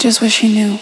just wish he knew.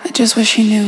I just wish he knew.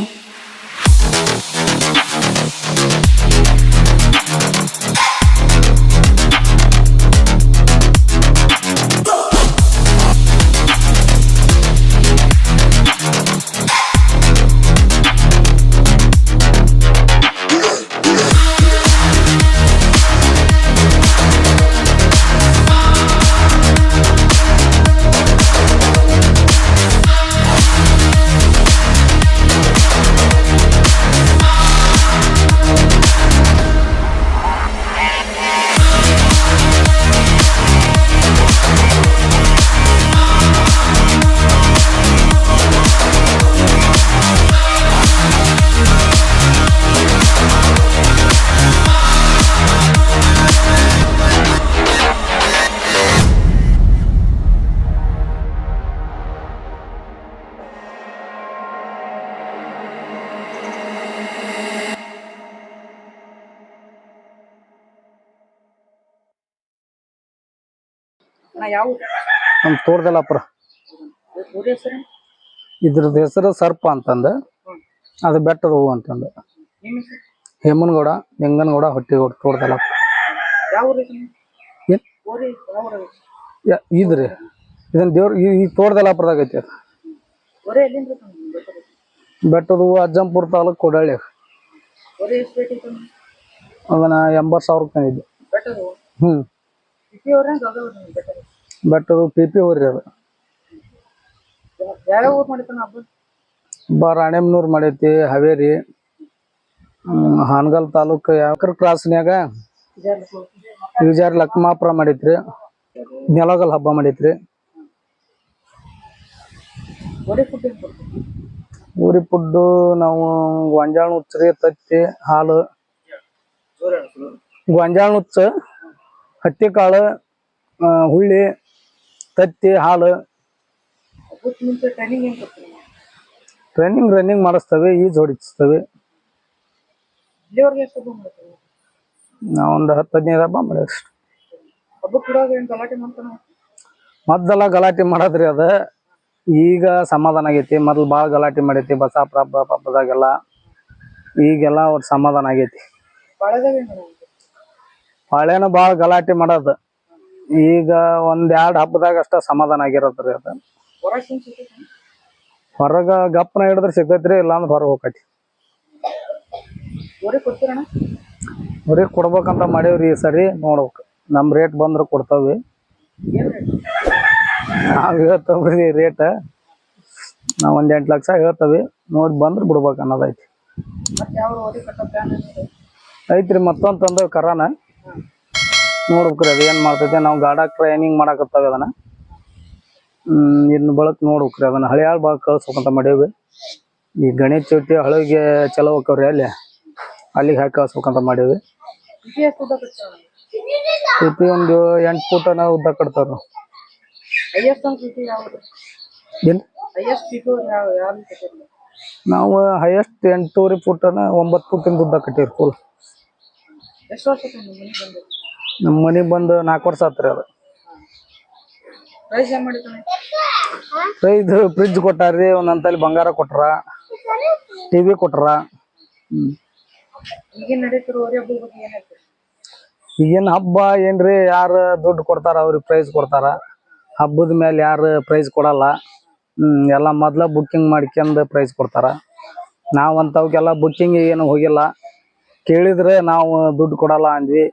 ನಮ್ ತೋರ್ದಲ್ಲಪ್ರ ಇದ್ರದ್ದು ಹೆಸರು ಸರ್ಪ ಅಂತಂದ ಅದು ಬೆಟ್ಟದ ಹೂವು ಅಂತಂದ ಹೇಮನಗೌಡ ಲಿಂಗನಗೌಡ ಹೊಟ್ಟಿಗೌಡ ತೋರ್ದಲ್ಲಪ್ಪ ಇದ್ರಿ ಇದನ್ನ ದೇವ್ರ ಈಗ ತೋರ್ದಲ್ಲಪ್ರದಾಗ ಐತಿ ಅದು ಬೆಟ್ಟದ ಹೂವು ಅಜ್ಜಂಪುರ ತಾಲೂಕು ಕೊಡಳ್ಳಿ ಅದನ್ನ 80,000 ತಂದಿದ್ದೆ. ಬೆಟ್ಟದ ಪಿಪಿ ಊರಿ ಅದು ರಾಣೆಬೆನ್ನೂರು ಮಾಡೈತಿ, ಹಾವೇರಿ, ಹಾನಗಲ್ ತಾಲೂಕು ಯಾಕರ್ ಕ್ರಾಸ್ನ್ಯಾಗ ವಿಜಾರಿ ಲಕ್ಮಾಪುರ ಮಾಡೈತ್ರಿ, ನೆಲಗಲ್ ಹಬ್ಬ ಮಾಡೈತ್ರಿ. ಊರಿ ಫುಡ್ಡು ನಾವು ಗೊಂಜಾಳ ನುಚ್ಚರಿ, ತತ್ತಿ, ಹಾಲು, ಗೊಂಜಾಳ ನುಚ್ಚ, ಹತ್ತಿ ಕಾಳು, ಹುಳ್ಳಿ, ತತ್ತಿ, ಹಾಲು. ಟ್ರೈನಿಂಗ್ ರನ್ನಿಂಗ್ ಮಾಡಿಸ್ತೇವೆ, ಈಜು ಹೊಡಿಸ್ತೇವೆ. ನಾವೊಂದು 10-15 ಹಬ್ಬ ಮಾಡಿರಿ. ಮೊದಲೆಲ್ಲ ಗಲಾಟೆ ಮಾಡದ್ರಿ ಅದ. ಈಗ ಸಮಾಧಾನ ಆಗೈತಿ. ಮೊದ್ಲು ಭಾಳ ಗಲಾಟೆ ಮಾಡೈತಿ ಬಸಾಪುರ ಹಬ್ಬದಾಗೆಲ್ಲ. ಈಗೆಲ್ಲ ಅವ್ರ ಸಮಾಧಾನ ಆಗೈತಿ. ಪಾಳ್ಯನ ಭಾಳ ಗಲಾಟೆ ಮಾಡೋದು. ಈಗ 1-2 ಹಬ್ಬದಾಗ ಅಷ್ಟ ಸಮಾಧಾನ ಆಗಿರತ್ರಿ ಅದ. ಹೊರಗ ಗಪ್ಪನ ಹಿಡಿದ್ರೆ ಸಿಗ್ತೈತ್ರಿ, ಇಲ್ಲಾಂದ್ರೆ ಹೊರಗೆ ಹೋಗತಿ. ಹೊರಗೆ ಕೊಡ್ಬೇಕಂತ ಮಾಡೇವ್ರಿ ಈ ಸರಿ. ನೋಡ್ಬೇಕು, ನಮ್ ರೇಟ್ ಬಂದ್ರೆ ಕೊಡ್ತಾವಿ. ನಾವ್ ಹೇಳ್ತವ್ರಿ ರೇಟ್. ನಾವ್ 1-8 ಲಕ್ಷ ಹೇಳ್ತವಿ. ನೋಡಿ ಬಂದ್ರೆ ಬಿಡ್ಬೇಕು ಅನ್ನೋದೈತಿ. ಐತ್ರಿ ಮತ್ತೊಂದು ತಂದ ಕರಾನ. ನೋಡ್ಬೇಕ್ರಿ ಅದು ಏನ್ ಮಾಡ್ತೈತೆ. ನಾವು ಗಾಡಾಕ್ ಟ್ರೈನಿಂಗ್ ಮಾಡಾಕತ್ತಾವ ಅದನ್ನ. ಇನ್ನು ಬಳಕ್ ನೋಡ್ಬೇಕ್ರಿ ಅದನ್ನ. ಹಳಿಯಾಳ್ ಭಾಗ ಕಳ್ಸ್ಬೇಕಂತ ಮಾಡೇವಿ. ಈ ಗಣೇಶ ಚೌತಿ ಹಳಿಗೆ ಚಲೋ ಹೋಕ್ಕವ್ರಿ, ಅಲ್ಲಿಗೆ ಹಾಕಿ ಕಳ್ಸ್ಬೇಕಂತ ಮಾಡೇವಿ. ಟಿಪಿ ಒಂದು 8 ಫೂಟನ ಉದ್ದ ಕಟ್ತಾರ. ಏನ್ ನಾವು ಹೈಯೆಸ್ಟ್ 8.5 ಫೂಟನ 9 ಫೂಟಿಂದ ಉದ್ದ ಕಟ್ಟಿರಿ ಫುಲ್. ನಮ್ಮ ಮನೆಗೆ ಬಂದು 4 ವರ್ಷ ಆತ್ರಿ ಅದು. ಪ್ರೈಸ್ ಫ್ರಿಜ್ ಕೊಟ್ಟಾರ್ರಿ, ಒಂದಂತಲ್ಲಿ ಬಂಗಾರ ಕೊಟ್ರ, ಟಿವಿ ಕೊಟ್ರ. ಈಗೇನ್ ಹಬ್ಬ ಏನ್ರಿ, ಯಾರು ದುಡ್ಡು ಕೊಡ್ತಾರ ಅವ್ರಿಗೆ ಪ್ರೈಸ್ ಕೊಡ್ತಾರ. ಹಬ್ಬದ ಮೇಲೆ ಯಾರು ಪ್ರೈಸ್ ಕೊಡಲ್ಲ. ಎಲ್ಲ ಮೊದ್ಲ ಬುಕ್ಕಿಂಗ್ ಮಾಡ್ಕೊಂಡ್ ಪ್ರೈಸ್ ಕೊಡ್ತಾರ. ನಾವ್ ಅಂತವಕ್ಕೆಲ್ಲ ಬುಕ್ಕಿಂಗ್ ಏನು ಹೋಗಿಲ್ಲ. ಕೇಳಿದ್ರೆ ನಾವು ದುಡ್ಡು ಕೊಡಲ್ಲ ಅಂದ್ವಿ.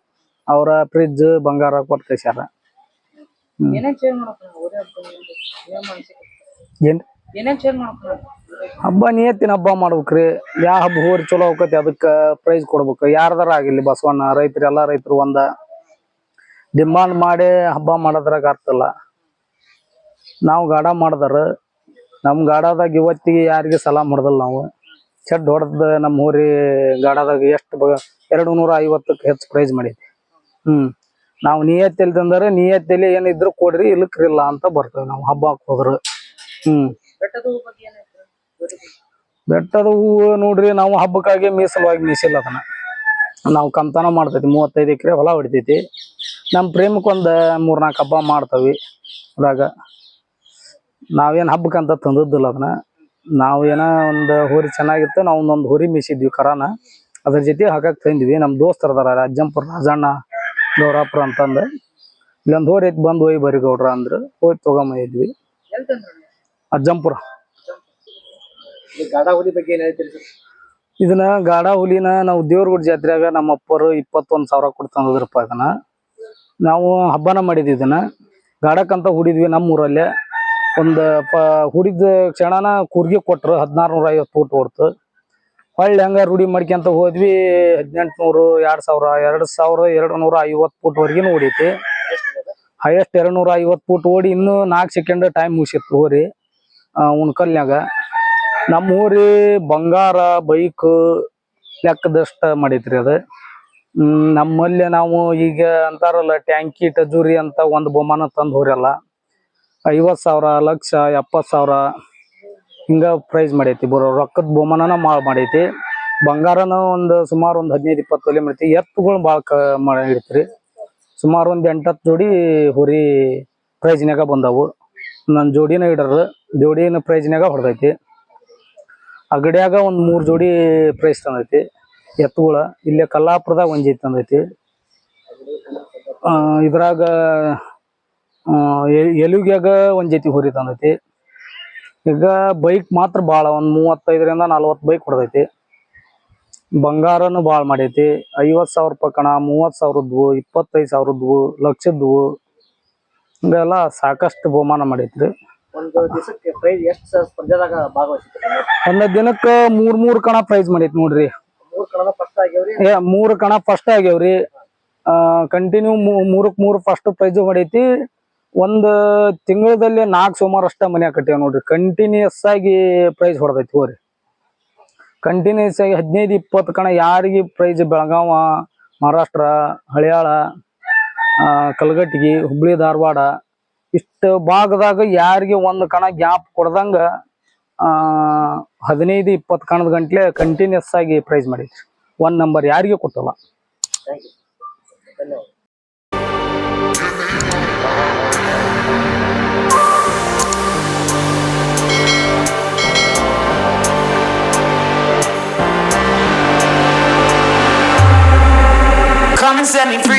ಅವ್ರ ಫ್ರಿಜ್ ಬಂಗಾರ ಕೊಟ್ಟು ಕಳ್ಸ್ಯಾರ. ಹಬ್ಬ ನಿಯತ್ತಿನ ಹಬ್ಬ ಮಾಡ್ಬೇಕ್ರಿ. ಯಾವ ಹಬ್ಬ ಹೋರಿ ಚಲೋ ಹೋಗತಿ ಅದಕ್ಕ ಪ್ರೈಸ್ ಕೊಡ್ಬೇಕು. ಯಾರ್ದಾರ ಆಗಿರ್ಲಿ, ಬಸವಣ್ಣ ರೈತರು ಎಲ್ಲಾ ರೈತರು ಒಂದ ಡಿಮಾಂಡ್ ಮಾಡಿ ಹಬ್ಬ ಮಾಡೋದ್ರಾಗ ಆಗ್ತಿಲ್ಲ. ನಾವು ಗಾಡ ಮಾಡ್ದಾರ, ನಮ್ ಗಾಡದಾಗ ಇವತ್ತಿಗೆ ಯಾರಿಗೆ ಸಲಾಮ್ ಹೊಡೆದಲ್ಲ. ನಾವು ಚೆಡ್ ಹೊಡೆದ ನಮ್ಮ ಹೋರಿ ಗಾಡದಾಗ ಎಷ್ಟು 250ಕ್ಕೆ ಹೆಚ್ಚು ಪ್ರೈಸ್ ಮಾಡೈತಿ. ನಾವು ನಿಯತ್ತಲ್ಲಿ ತಂದರೆ ನಿಯತ್ತಲ್ಲಿ ಏನಿದ್ರು ಕೊಡ್ರಿ, ಇಲ್ಲಕ್ರಿಲ್ಲ ಅಂತ ಬರ್ತೇವೆ ನಾವು ಹಬ್ಬಕ್ಕೆ ಹೋದ್ರು. ಬೆಟ್ಟದ ಹೂವು ನೋಡ್ರಿ, ನಾವು ಹಬ್ಬಕ್ಕಾಗಿ ಮೀಸಲವಾಗಿ ಮೀಸಿಲ್ಲ ಅದನ್ನ. ನಾವು ಕಮ್ತನ ಮಾಡ್ತೈತಿ. 35 ಎಕರೆ ಹೊಲ ಹೊಡಿತೈತಿ. ನಮ್ಮ ಪ್ರೇಮಕ್ಕೊಂದು 3-4 ಹಬ್ಬ ಮಾಡ್ತವಿ. ಅದಾಗ ನಾವೇನು ಹಬ್ಬಕ್ಕಂತ ತಂದದ್ದಿಲ್ಲ ಅದನ್ನ. ನಾವೇನೋ ಒಂದು ಹೋರಿ ಚೆನ್ನಾಗಿತ್ತು, ನಾವು ಒಂದೊಂದು ಹೋರಿ ಮೀಸಿದ್ವಿ ಕರಾನ. ಅದ್ರ ಜೊತೆ ಹಾಕಕ್ ತಂದ್ವಿ. ನಮ್ಮ ದೋಸ್ತರು ಅದಾರ, ಅಜ್ಜಂಪುರ ರಾಜಣ್ಣ ಗೌರಾಪುರ ಅಂತಂದು. ಇಲ್ಲೊಂದು ಹೋರಿ ಐತಿ, ಬಂದು ಹೋಯ್ ಬರಿ ಗೌಡ್ರ ಅಂದ್ರು. ಹೋಗಿ ತಗೊಂಬಂದಿದ್ವಿ ಅಜ್ಜಂಪುರ. ಇದನ್ನ ಗಾಡ ಹುಲಿನ ನಾವು ದೇವ್ರಗುಡ್ ಜಾತ್ರೆಯಾಗ ನಮ್ಮ ಅಪ್ಪರು 21,000 ಕೊಟ್ಟು ತಂದದ್ರಪ್ಪ. ಇದನ್ನ ನಾವು ಹಬ್ಬನ ಮಾಡಿದ್ವಿ. ಇದನ್ನ ಗಾಡಕ್ಕಂತ ಹುಡಿದ್ವಿ ನಮ್ಮ ಊರಲ್ಲೇ. ಒಂದು ಹುಡಿದ ಕ್ಷಣನ ಕೂರ್ಗಿ ಕೊಟ್ರು. 1650 ಫೂಟ್ ಹೊಡ್ತು. ಹೊಳ್ಳಿ ಹಂಗ ರೂಢಿ ಮಾಡ್ಕೊಂತ ಹೋದ್ವಿ. 1800, 2000, 2250 ಫೂಟ್ ವರ್ಗಿನೂ ಹೊಡೀತಿ. ಹೈಯೆಸ್ಟ್ 250 ಫೂಟ್ ಓಡಿ ಇನ್ನೂ 4 ಸೆಕೆಂಡ್ ಟೈಮ್ ಮುಗಿಸಿತ್ತು ಹೋರಿ ಉಣ್ಕಲ್ನ್ಯಾಗ. ನಮ್ಮ ಊರಿ ಬಂಗಾರ ಬೈಕ್ ಲೆಕ್ಕದಷ್ಟ ಮಾಡೈತ್ರಿ ಅದು. ನಮ್ಮಲ್ಲಿ ನಾವು ಈಗ ಅಂತಾರಲ್ಲ ಟ್ಯಾಂಕಿ ಟಜೂರಿ ಅಂತ ಒಂದು ಬಹುಮಾನ ತಂದು ಹೋರಲ್ಲ. 50,000, ಲಕ್ಷ, 70,000 ಹಿಂಗ ಪ್ರೈಸ್ ಮಾಡೈತಿ. ರೊಕ್ಕದ ಬಹುಮಾನನ ಮಾಡೈತಿ. ಬಂಗಾರನ ಸುಮಾರು ಒಂದು 15-20 ತೊಲೆ ಮಾಡೈತಿ. ಎತ್ತುಗಳು ಭಾಳ ಮಾಡಿರ್ತೀರಿ. ಸುಮಾರು ಒಂದು 8-10 ಜೋಡಿ ಹುರಿ ಪ್ರೈಜ್ನಾಗ ಬಂದವು. ನನ್ನ ಜೋಡಿನ ಇಡರು, ಜೋಡಿನ ಪ್ರೈಜ್ನಾಗ ಹೊಡೆದೈತಿ. ಅಗಡ್ಯಾಗ ಒಂದು 3 ಜೋಡಿ ಪ್ರೈಸ್ ತಂದೈತಿ ಎತ್ತುಗಳ. ಇಲ್ಲೇ ಕಲ್ಲಾಪುರದಾಗ ಒಂದು ಜೊತೆ ತಂದೈತಿ. ಇದ್ರಾಗ ಎಲುಗ್ಯಾಗ ಒಂದು ಜೊತೆ ಹುರಿ ತಂದೈತಿ. ಈಗ ಬೈಕ್ ಮಾತ್ರ ಭಾಳ ಒಂದು 35-40 ಬೈಕ್ ಹೊಡೆದೈತಿ. ಬಂಗಾರನು ಭಾಳ ಮಾಡೈತಿ. 50,000 ರೂಪಾಯಿ ಕಣ, 30,000ದ್ವು, 25,000ದ್ವು, ಲಕ್ಷದ್ವು, ಹಿಂಗೆಲ್ಲ ಸಾಕಷ್ಟು ಬಹುಮಾನ ಮಾಡೈತ್ರಿ. ಒಂದು ದಿವಸಕ್ಕೆ ಪ್ರೈಸ್ ಎಷ್ಟು ಸ್ಪರ್ಧೆದಾಗ ಭಾಗವಹಿಸಿದ್ರಿ? ಒಂದ್ ದಿನಕ್ಕೆ 3 ಕಣ ಪ್ರೈಸ್ ಮಾಡೈತಿ ನೋಡ್ರಿ. 3 ಕಣ ಫಸ್ಟ್ ಆಗ್ಯಾವ್ರಿ? 3 ಕಣ ಫಸ್ಟ್ ಆಗ್ಯಾವ್ರಿ. ಕಂಟಿನ್ಯೂ 3 ಫಸ್ಟ್ ಪ್ರೈಸ್ ಮಾಡೈತಿ. ಒಂದು ತಿಂಗಳಲ್ಲಿ 4 ಸೋಮವಾರ ಅಷ್ಟ ಮನ್ಯಾಗ ಕಟ್ಟ್ಯಾವ ನೋಡ್ರಿ. ಕಂಟಿನ್ಯೂಸ್ ಆಗಿ ಪ್ರೈಸ್ ಹೊಡೆದೈತಿ ಹೋರಿ. ಕಂಟಿನ್ಯೂಸ್ ಆಗಿ 15-20 ಕಣ ಯಾರಿಗೆ ಪ್ರೈಸ್. ಬೆಳಗಾವ, ಮಹಾರಾಷ್ಟ್ರ, ಹಳಿಯಾಳ, ಕಲಘಟಗಿ, ಹುಬ್ಳಿ, ಧಾರವಾಡ ಇಷ್ಟು ಭಾಗದಾಗ ಯಾರಿಗೆ ಒಂದು ಕಣ ಗ್ಯಾಪ್ ಕೊಡ್ದಂಗ 15-20 ಕಣದ ಗಂಟ್ಲೆ ಕಂಟಿನ್ಯೂಸ್ ಆಗಿ ಪ್ರೈಸ್ ಮಾಡೈತಿ. 1 ನಂಬರ್ ಯಾರಿಗೆ ಕೊಟ್ಟಲ್ಲ. ಧನ್ಯವಾದ. Come and set me free.